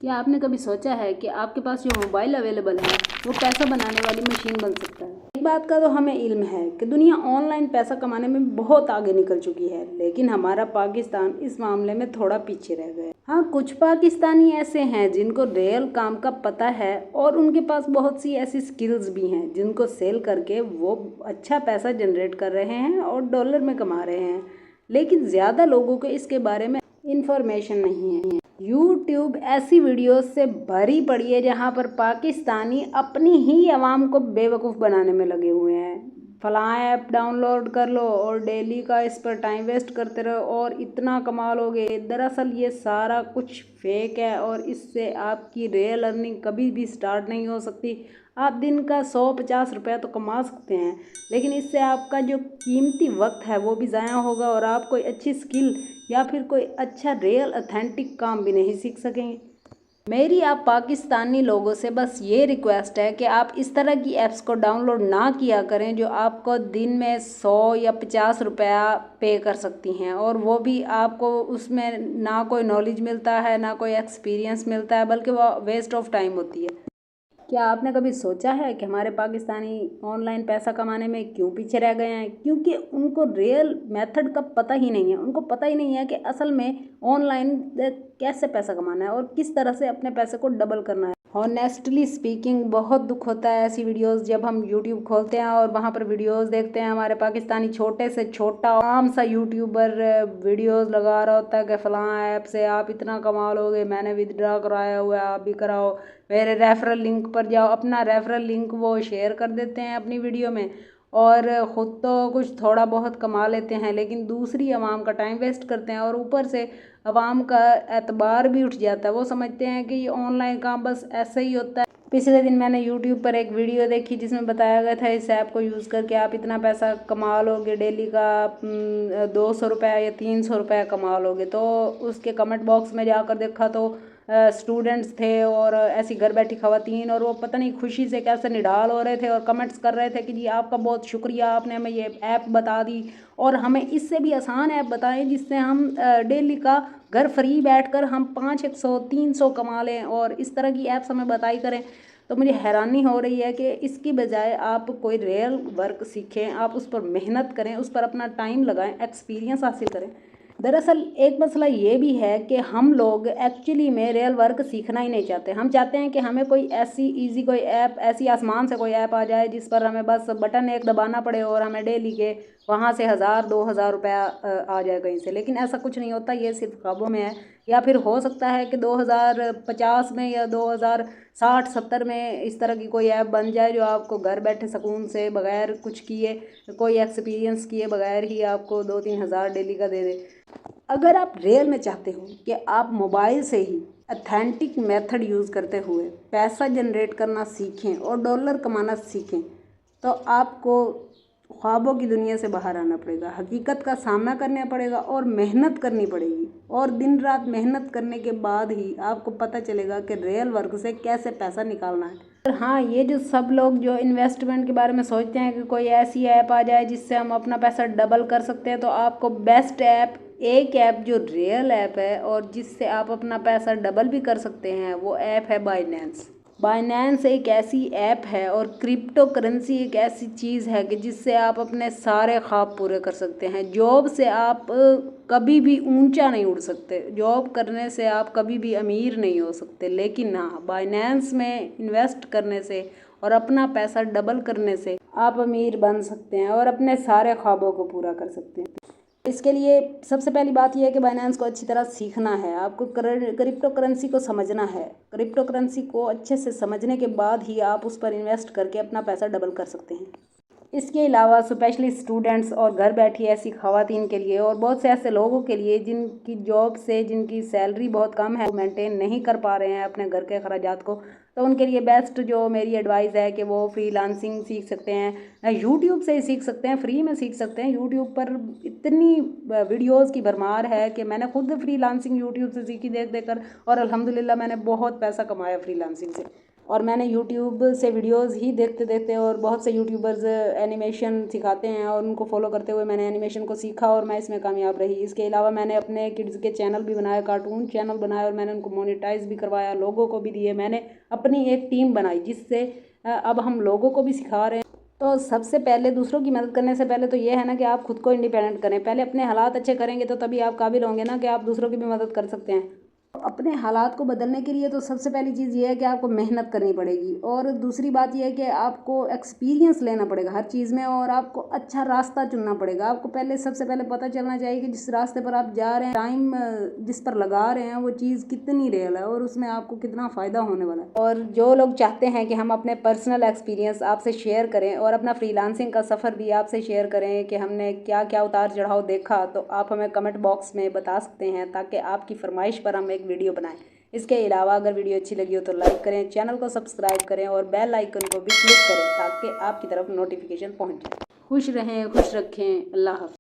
क्या आपने कभी सोचा है कि आपके पास जो मोबाइल अवेलेबल है वो पैसा बनाने वाली मशीन बन सकता है। एक बात का तो हमें इल्म है कि दुनिया ऑनलाइन पैसा कमाने में बहुत आगे निकल चुकी है, लेकिन हमारा पाकिस्तान इस मामले में थोड़ा पीछे रह गया। हाँ, कुछ पाकिस्तानी ऐसे हैं जिनको रियल काम का पता है और उनके पास बहुत सी ऐसी स्किल्स भी हैं जिनको सेल करके वो अच्छा पैसा जनरेट कर रहे हैं और डॉलर में कमा रहे हैं, लेकिन ज़्यादा लोगों को इसके बारे में इंफॉर्मेशन नहीं है। यूट्यूब ऐसी वीडियोस से भरी पड़ी है जहाँ पर पाकिस्तानी अपनी ही आवाम को बेवकूफ़ बनाने में लगे हुए हैं। फलां ऐप डाउनलोड कर लो और डेली का इस पर टाइम वेस्ट करते रहो और इतना कमा लोगे। दरअसल ये सारा कुछ फेक है और इससे आपकी रियल अर्निंग कभी भी स्टार्ट नहीं हो सकती। आप दिन का 100-50 रुपया तो कमा सकते हैं, लेकिन इससे आपका जो कीमती वक्त है वो भी ज़ाया होगा और आप कोई अच्छी स्किल या फिर कोई अच्छा रियल ऑथेंटिक काम भी नहीं सीख सकेंगे। मेरी आप पाकिस्तानी लोगों से बस ये रिक्वेस्ट है कि आप इस तरह की ऐप्स को डाउनलोड ना किया करें जो आपको दिन में 100 या 50 रुपया पे कर सकती हैं, और वो भी आपको उसमें ना कोई नॉलेज मिलता है ना कोई एक्सपीरियंस मिलता है, बल्कि वो वेस्ट ऑफ टाइम होती है। क्या आपने कभी सोचा है कि हमारे पाकिस्तानी ऑनलाइन पैसा कमाने में क्यों पीछे रह गए हैं? क्योंकि उनको रियल मेथड का पता ही नहीं है। उनको पता ही नहीं है कि असल में ऑनलाइन कैसे पैसा कमाना है और किस तरह से अपने पैसे को डबल करना है। हॉनेस्टली स्पीकिंग बहुत दुख होता है ऐसी वीडियोस जब हम यूट्यूब खोलते हैं और वहाँ पर वीडियोस देखते हैं। हमारे पाकिस्तानी छोटे से छोटा आम सा यूट्यूबर वीडियोस लगा रहा होता है कि फ़लाँ ऐप से आप इतना कमा लोगे, मैंने विदड्रॉ कराया हुआ है, आप भी कराओ, मेरे रेफरल लिंक पर जाओ। अपना रेफरल लिंक वो शेयर कर देते हैं अपनी वीडियो में और ख़ुद तो कुछ थोड़ा बहुत कमा लेते हैं, लेकिन दूसरी आवाम का टाइम वेस्ट करते हैं और ऊपर से आवाम का एतबार भी उठ जाता है। वो समझते हैं कि ये ऑनलाइन काम बस ऐसे ही होता है। पिछले दिन मैंने यूट्यूब पर एक वीडियो देखी जिसमें बताया गया था इस ऐप को यूज़ करके आप इतना पैसा कमा लोगे, डेली का 200 रुपया या 300 रुपया कमा लोगे। तो उसके कमेंट बॉक्स में जाकर देखा तो स्टूडेंट्स थे और ऐसी घर बैठी खवातीन, और वो पता नहीं खुशी से कैसे निढाल हो रहे थे और कमेंट्स कर रहे थे कि जी आपका बहुत शुक्रिया, आपने हमें ये ऐप बता दी और हमें इससे भी आसान ऐप बताएं जिससे हम डेली का घर फ्री बैठकर हम 500-100-300 कमा लें, और इस तरह की ऐप्स हमें बताई करें। तो मुझे हैरानी हो रही है कि इसकी बजाय आप कोई रियल वर्क सीखें, आप उस पर मेहनत करें, उस पर अपना टाइम लगाएं, एक्सपीरियंस हासिल करें। दरअसल एक मसला ये भी है कि हम लोग एक्चुअली में रियल वर्क सीखना ही नहीं चाहते। हम चाहते हैं कि हमें कोई ऐसी इजी कोई ऐप, ऐसी आसमान से कोई ऐप आ जाए जिस पर हमें बस बटन एक दबाना पड़े और हमें डेली के वहाँ से 1000-2000 रुपया आ जाए कहीं से। लेकिन ऐसा कुछ नहीं होता, ये सिर्फ ख्वाबों में है। या फिर हो सकता है कि 2050 में या 2060-70 में इस तरह की कोई ऐप बन जाए जो आपको घर बैठे सुकून से बगैर कुछ किए, कोई एक्सपीरियंस किए बगैर ही आपको 2-3 हज़ार डेली का दे दे। अगर आप रियल में चाहते हो कि आप मोबाइल से ही ऑथेंटिक मेथड यूज़ करते हुए पैसा जनरेट करना सीखें और डॉलर कमाना सीखें, तो आपको ख्वाबों की दुनिया से बाहर आना पड़ेगा, हकीकत का सामना करना पड़ेगा और मेहनत करनी पड़ेगी। और दिन रात मेहनत करने के बाद ही आपको पता चलेगा कि रियल वर्क से कैसे पैसा निकालना है। और हाँ, ये जो सब लोग जो इन्वेस्टमेंट के बारे में सोचते हैं कि कोई ऐसी ऐप आ जाए जिससे हम अपना पैसा डबल कर सकते हैं, तो आपको बेस्ट ऐप, एक ऐप जो रियल ऐप है और जिससे आप अपना पैसा डबल भी कर सकते हैं, वो ऐप है बाइनेंस। बाइनेंस एक ऐसी ऐप है और क्रिप्टो करेंसी एक ऐसी चीज़ है कि जिससे आप अपने सारे ख्वाब पूरे कर सकते हैं। जॉब से आप कभी भी ऊंचा नहीं उड़ सकते, जॉब करने से आप कभी भी अमीर नहीं हो सकते, लेकिन हाँ, बाइनेंस में इन्वेस्ट करने से और अपना पैसा डबल करने से आप अमीर बन सकते हैं और अपने सारे ख्वाबों को पूरा कर सकते हैं। इसके लिए सबसे पहली बात यह है कि बाइनेंस को अच्छी तरह सीखना है, आपको क्रिप्टो करेंसी को समझना है। क्रिप्टो करेंसी को अच्छे से समझने के बाद ही आप उस पर इन्वेस्ट करके अपना पैसा डबल कर सकते हैं। इसके अलावा स्पेशली स्टूडेंट्स और घर बैठी ऐसी ख़वातीन के लिए और बहुत से ऐसे लोगों के लिए जिनकी जॉब से जिनकी सैलरी बहुत कम है, वो मेंटेन नहीं कर पा रहे हैं अपने घर के अखराजात को, तो उनके लिए बेस्ट जो मेरी एडवाइस है कि वो फ्रीलांसिंग सीख सकते हैं। यूट्यूब से ही सीख सकते हैं, फ्री में सीख सकते हैं। यूट्यूब पर इतनी वीडियोज़ की भरमार है कि मैंने खुद फ्रीलांसिंग यूट्यूब से सीखी देख देख कर, और अल्हम्दुलिल्लाह मैंने बहुत पैसा कमाया फ्रीलांसिंग से। और मैंने यूट्यूब से वीडियोस ही देखते देखते और बहुत से यूट्यूबर्स एनिमेशन सिखाते हैं और उनको फॉलो करते हुए मैंने एनिमेशन को सीखा और मैं इसमें कामयाब रही। इसके अलावा मैंने अपने किड्स के चैनल भी बनाए, कार्टून चैनल बनाए और मैंने उनको मोनेटाइज भी करवाया, लोगों को भी दिए। मैंने अपनी एक टीम बनाई जिससे अब हम लोगों को भी सिखा रहे हैं। तो सबसे पहले दूसरों की मदद करने से पहले तो ये है ना कि आप खुद को इंडिपेंडेंट करें। पहले अपने हालात अच्छे करेंगे तो तभी आप काबिल होंगे ना कि आप दूसरों की भी मदद कर सकते हैं। अपने हालात को बदलने के लिए तो सबसे पहली चीज़ ये है कि आपको मेहनत करनी पड़ेगी और दूसरी बात ये है कि आपको एक्सपीरियंस लेना पड़ेगा हर चीज़ में और आपको अच्छा रास्ता चुनना पड़ेगा। आपको पहले सबसे पहले पता चलना चाहिए कि जिस रास्ते पर आप जा रहे हैं, टाइम जिस पर लगा रहे हैं वो चीज़ कितनी रियल है और उसमें आपको कितना फ़ायदा होने वाला है। और जो लोग चाहते हैं कि हम अपने पर्सनल एक्सपीरियंस आपसे शेयर करें और अपना फ्रीलांसिंग का सफ़र भी आपसे शेयर करें कि हमने क्या क्या उतार चढ़ाव देखा, तो आप हमें कमेंट बॉक्स में बता सकते हैं ताकि आपकी फरमाइश पर हम एक वीडियो बनाएं। इसके अलावा अगर वीडियो अच्छी लगी हो तो लाइक करें, चैनल को सब्सक्राइब करें और बेल आइकन को भी क्लिक करें ताकि आपकी तरफ नोटिफिकेशन पहुंच जाए। खुश रहें, खुश रखें। अल्लाह हाफ़िज़।